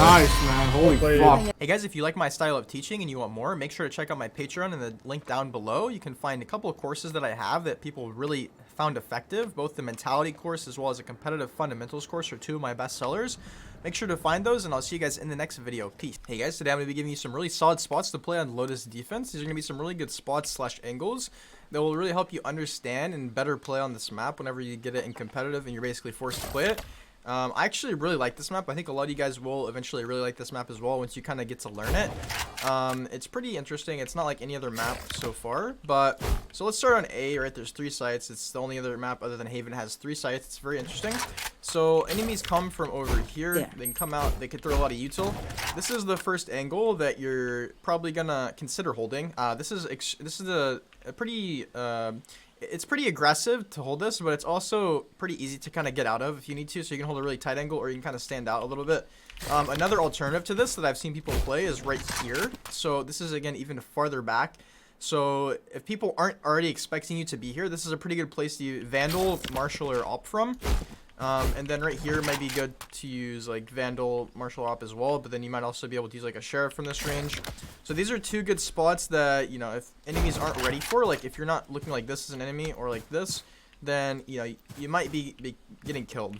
Nice, man. Holy fuck. Hey guys, if you like my style of teaching and you want more, make sure to check out my Patreon in the link down below. You can find a couple of courses that I have that people really found effective. Both the mentality course as well as a competitive fundamentals course are two of my best sellers. Make sure to find those, and I'll see you guys in the next video. Peace. Hey guys, today I'm going to be giving you some really solid spots to play on Lotus defense. These are going to be some really good spots / angles that will really help you understand and better play on this map whenever you get it in competitive and you're basically forced to play it. I actually really like this map. I think a lot of you guys will eventually really like this map as well once you kind of get to learn it. It's pretty interesting. It's not like any other map so far, but so let's start on A, right? There's 3 sites. It's the only other map other than Haven has 3 sites. It's very interesting. So enemies come from over here. Yeah. They can come out. They can throw a lot of util. This is the first angle that you're probably gonna consider holding. This is a pretty it's pretty aggressive to hold this, but it's also pretty easy to kind of get out of if you need to. So you can hold a really tight angle, or you can kind of stand out a little bit. Another alternative to this that I've seen people play is right here. So this is, again, even farther back. So if people aren't already expecting you to be here, this is a pretty good place to Vandal, Marshal, or Op from. And then right here might be good to use like Vandal, Marshal, Op as well, but then you might also be able to use like a Sheriff from this range. So these are 2 good spots that, you know, if enemies aren't ready for, like if you're not looking like this as an enemy or like this, then, you know, you might be getting killed.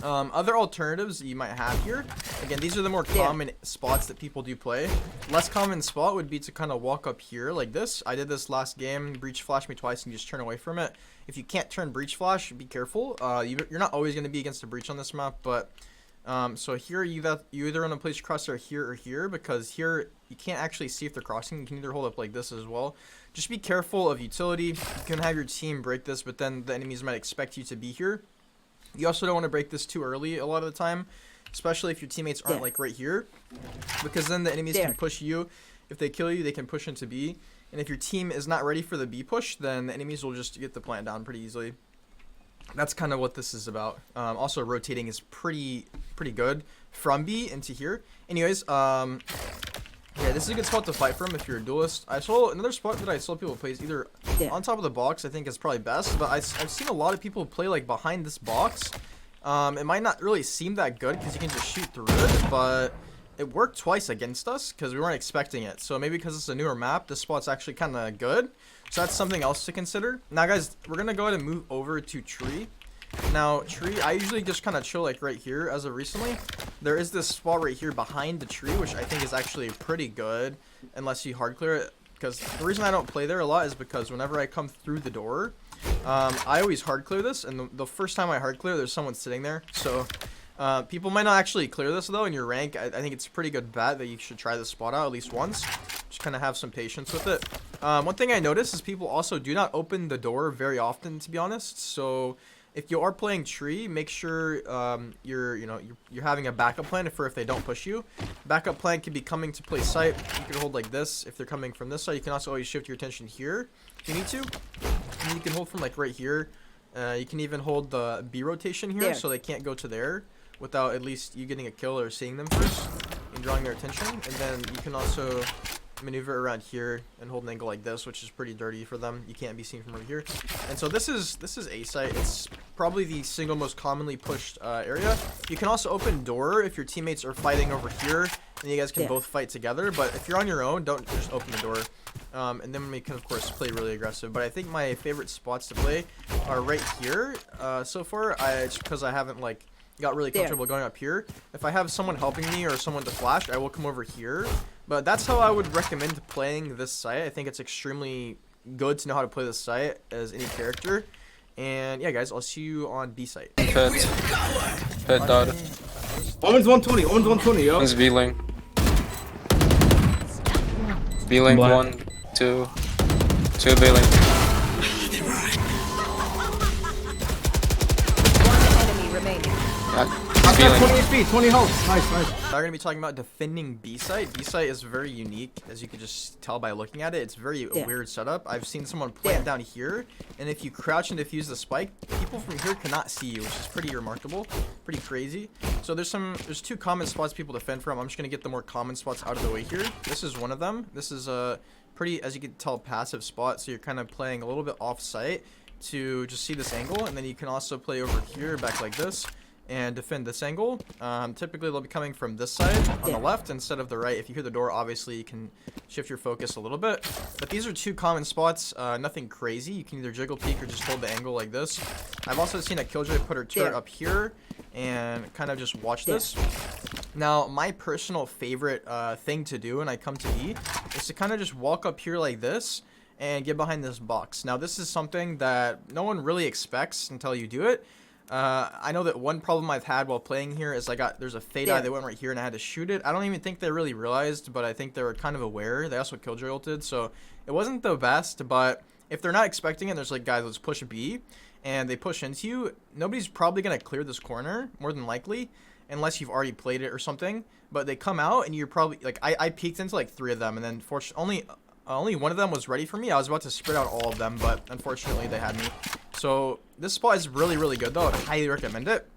Other alternatives you might have here, again, these are the more common spots that people do play. Less common spot would be to kind of walk up here like this. I did this last game. Breach flashed me twice and you just turn away from it. If you can't turn breach flash, be careful. You're not always going to be against a breach on this map, but so here you either want to place your crosshair here or here, because here you can't actually see if they're crossing. You can either hold up like this as well. Just be careful of utility. You can have your team break this, but then the enemies might expect you to be here. You also don't want to break this too early a lot of the time, especially if your teammates aren't like right here, because then the enemies can push you. If they kill you, they can push into B, and if your team is not ready for the B push, then the enemies will just get the plant down pretty easily. That's kind of what this is about. Also, rotating is pretty good from B into here. Anyways, yeah, this is a good spot to fight from if you're a duelist. I saw another spot that I saw people play is either on top of the box. I think is probably best, but I've seen a lot of people play like behind this box. It might not really seem that good because you can just shoot through it, but it worked twice against us because we weren't expecting it. So maybe because it's a newer map, this spot's actually kind of good. So that's something else to consider. Now, guys, we're gonna go ahead and move over to tree. Now, tree, I usually just kind of chill like right here as of recently. There is this spot right here behind the tree, which I think is actually pretty good unless you hard clear it. Because the reason I don't play there a lot is because whenever I come through the door, I always hard clear this. And the first time I hard clear, there's someone sitting there. So people might not actually clear this, though, in your rank. I think it's a pretty good bet that you should try this spot out at least once. Just kind of have some patience with it. One thing I noticed is people also do not open the door very often, to be honest. So if you are playing tree, make sure you're having a backup plan for if they don't push you. Backup plan can be coming to play site. You can hold like this if they're coming from this side. You can also always shift your attention here if you need to. And you can hold from like right here. You can even hold the B rotation here so they can't go to there without at least you getting a kill or seeing them first and drawing their attention. And then you can also maneuver around here and hold an angle like this, which is pretty dirty for them. You can't be seen from over here. And so this is A site. It's probably the single most commonly pushed area. You can also open door if your teammates are fighting over here, and you guys can both fight together. But if you're on your own, don't just open the door. And then we can of course play really aggressive. But I think my favorite spots to play are right here so far. Just because I haven't like got really comfortable going up here. If I have someone helping me or someone to flash, I will come over here. But that's how I would recommend playing this site. I think it's extremely good to know how to play this site as any character. And yeah, guys, I'll see you on B site. Pit dot. Omen's 120. Omen's 120, yo. One's B-Link. B-Link 1, 2. 2 B-Link. I've got 20 HP, 20 health. Nice, nice. Now we're going to be talking about defending B site. B site is very unique, as you can just tell by looking at it. It's very a weird setup. I've seen someone plant down here, and if you crouch and defuse the spike, people from here cannot see you, which is pretty remarkable, pretty crazy. So there's 2 common spots people defend from. I'm just going to get the more common spots out of the way here. This is one of them. This is a pretty, as you can tell, passive spot, so you're kind of playing a little bit off site to just see this angle, and then you can also play over here back like this. and defend this angle. Typically they'll be coming from this side on the left instead of the right. If you hear the door, obviously you can shift your focus a little bit. But these are two common spots, nothing crazy. You can either jiggle peek or just hold the angle like this. I've also seen a Killjoy put her turret up here and kind of just watch this. Now, my personal favorite thing to do when I come to B is to kind of just walk up here like this and get behind this box. Now, this is something that no one really expects until you do it. I know that one problem I've had while playing here is there's a fade eye that went right here and I had to shoot it. I don't even think they really realized, but I think they were kind of aware. They also Killjoy ulted, so it wasn't the best, but if they're not expecting it, there's like, guys, let's push B, and they push into you, nobody's probably going to clear this corner, more than likely, unless you've already played it or something. But they come out and you're probably, like, I peeked into like 3 of them, and then only one of them was ready for me. I was about to spread out all of them, but unfortunately they had me. So this spot is really, really good though. I highly recommend it.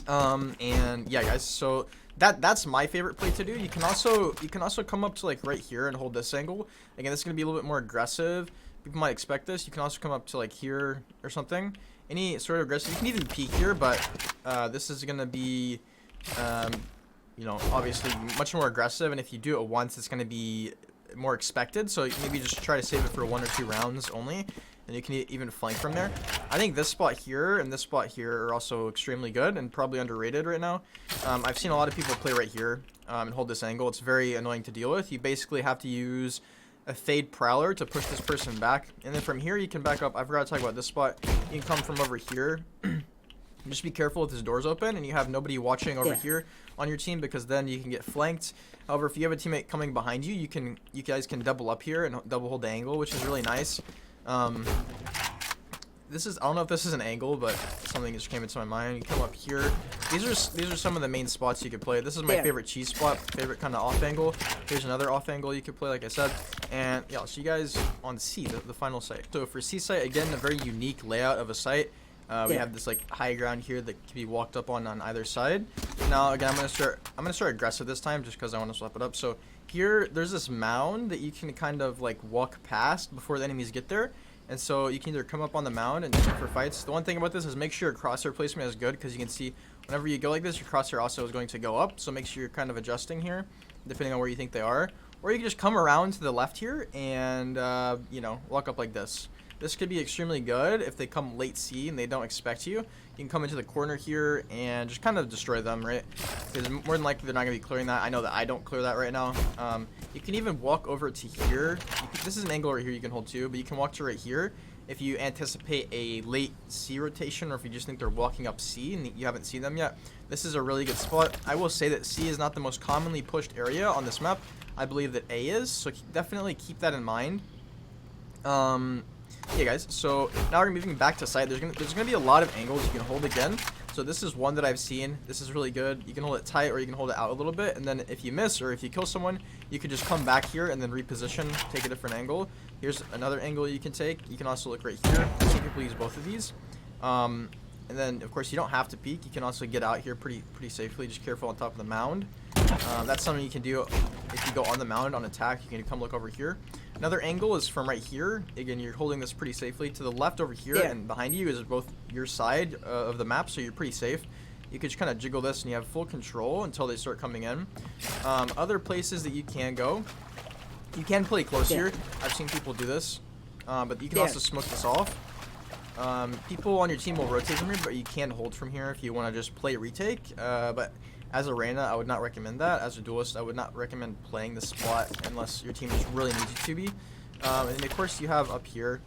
And yeah, guys, so that's my favorite play to do. You can also come up to like right here and hold this angle. Again, this is gonna be a little bit more aggressive. People might expect this. You can also come up to like here or something. Any sort of aggressive. You can even peek here, but this is gonna be you know, obviously much more aggressive, and if you do it once, it's gonna be more expected. So maybe just try to save it for 1 or 2 rounds only, and you can even flank from there. I think this spot here and this spot here are also extremely good and probably underrated right now. I've seen a lot of people play right here and hold this angle. It's very annoying to deal with. You basically have to use a fade prowler to push this person back, and then from here you can back up. I forgot to talk about this spot. You can come from over here. Just be careful if this door's open and you have nobody watching over here on your team, because then you can get flanked. However, if you have a teammate coming behind you, you guys can double up here and double hold the angle, which is really nice. This is, I don't know if this is an angle, but something just came into my mind. You come up here. These are some of the main spots you could play. This is my favorite cheese spot, favorite kind of off angle. Here's another off angle you could play, like I said. And yeah, I'll see you guys on C, the final site. So for C site, again, a very unique layout of a site. We have this like high ground here that can be walked up on either side. Now again, I'm gonna start aggressive this time just because I want to swap it up. So here, there's this mound that you can kind of like walk past before the enemies get there. And so you can either come up on the mound and check for fights. The one thing about this is make sure your crosshair placement is good, because you can see whenever you go like this, your crosshair also is going to go up. So make sure you're kind of adjusting here, depending on where you think they are. Or you can just come around to the left here and, you know, walk up like this. This could be extremely good if they come late C and they don't expect you. You can come into the corner here and just kind of destroy them, right? Because more than likely they're not going to be clearing that. I know that I don't clear that right now. You can even walk over to here. This is an angle right here you can hold too, but you can walk to right here if you anticipate a late C rotation, or if you just think they're walking up C and you haven't seen them yet. This is a really good spot. I will say that C is not the most commonly pushed area on this map. I believe that A is, so definitely keep that in mind. Yeah, guys, so now we're moving back to site. There's gonna be a lot of angles you can hold again. So this is one that I've seen. This is really good. You can hold it tight, or you can hold it out a little bit, and then if you miss or if you kill someone, you could just come back here and then reposition, take a different angle. Here's another angle you can take. You can also look right here. I've seen people use both of these. And then, of course, you don't have to peek. You can also get out here pretty safely. Just careful on top of the mound. That's something you can do if you go on the mound on attack. You can come look over here. Another angle is from right here. Again, you're holding this pretty safely. To the left over here and behind you is both your side of the map, so you're pretty safe. You can just kind of jiggle this and you have full control until they start coming in. Other places that you can go, you can play close here. I've seen people do this, but you can also smoke this off. People on your team will rotate from here, but you can hold from here if you want to just play retake. But as a Reyna, I would not recommend that. As a duelist, I would not recommend playing this spot unless your team just really needs you to be. And then of course you have up here,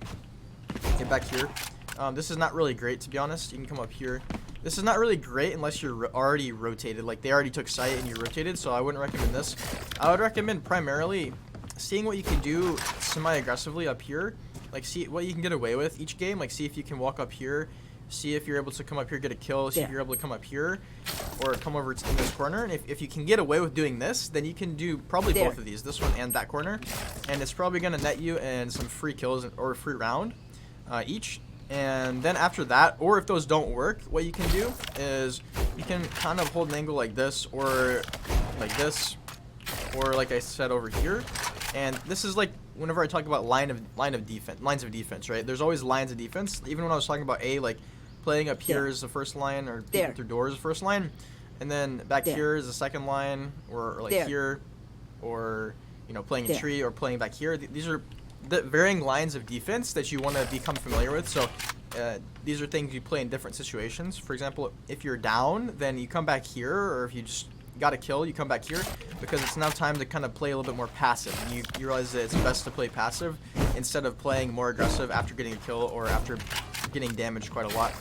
get back here. This is not really great, to be honest. You can come up here. This is not really great unless you're already rotated. Like, they already took sight and you rotated, so I wouldn't recommend this. I would recommend primarily seeing what you can do semi-aggressively up here. Like, see what you can get away with each game. Like, see if you can walk up here. See if you're able to come up here, get a kill. See if you're able to come up here or come over in this corner. And if you can get away with doing this, then you can do probably both of these, this one and that corner. And it's probably going to net you in some free kills or a free round each. And then after that, or if those don't work, what you can do is you can kind of hold an angle like this, or like this, or like I said over here. And this is like whenever I talk about lines of defense, right? There's always lines of defense. Even when I was talking about A, like playing up here is the first line, or peeking through doors is the first line, and then back here is the second line, or like here, or you know, playing a tree or playing back here. These are the varying lines of defense that you want to become familiar with. So these are things you play in different situations. For example, if you're down, then you come back here, or if you just got a kill, you come back here, because it's now time to kind of play a little bit more passive. And you realize that it's best to play passive instead of playing more aggressive after getting a kill or after getting damaged quite a lot.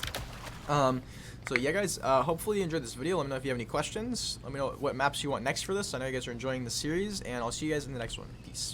So yeah, guys, hopefully you enjoyed this video. Let me know if you have any questions. Let me know what maps you want next for this. I know you guys are enjoying the series, and I'll see you guys in the next one. Peace.